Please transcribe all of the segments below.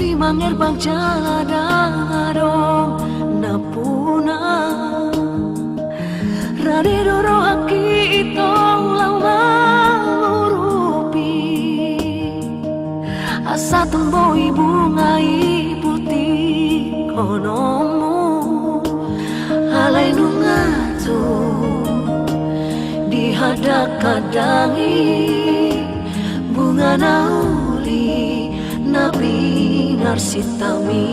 Mangerbang jaladaro napuna radidoro haki itong lau mangurupi asa tumboi bungai putih konomu alai nungatu dihadak kadangi bunga nauli nabi narsitami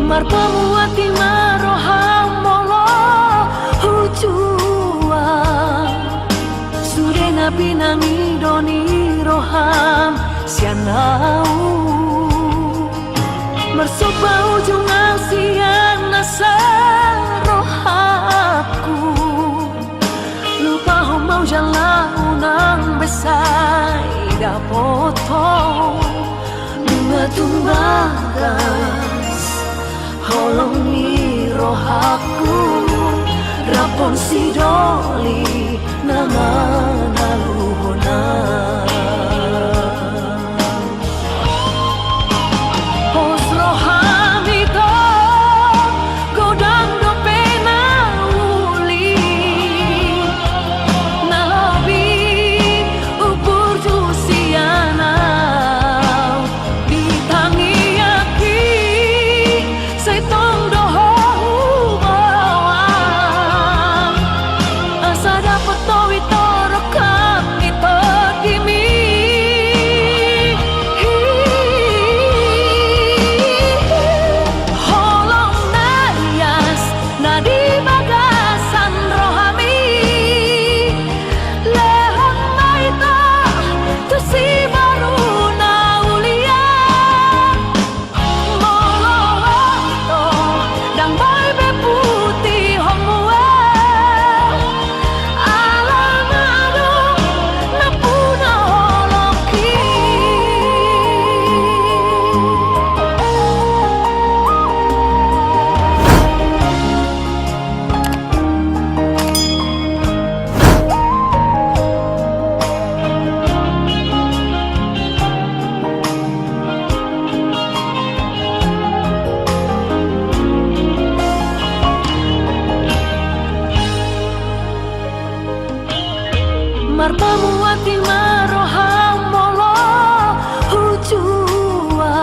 marpamu ati maroham molo hujua sude nabi nangi doni roham sianau mersoba ujung asian nasa rohapku lupa mau jalan nang besai dapotong bunga tumbagas holongi rohaku rapon sidoli nama naluhona pos roham itu godang dopena uli nalobi upur jusianau ditangi aki setong doho bawang asa dapat towi torokam itu kimi holong nayas nadi bagasan rohami lehon maita tusi baru naulia moloto dang boy be putih homue alamado napuna holoki marpamu ati maroham molo hujua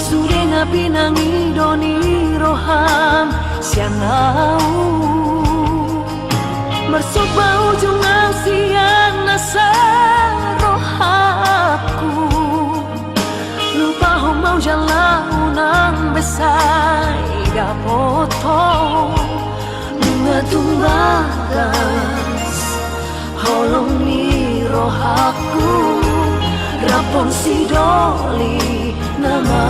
sude nabi nangi doni roham sianau mersoba ujung asian nasa rohapku lupa mau jalan nang besai dapotong bunga tumbagas holongi rohaku rapon sidoli nama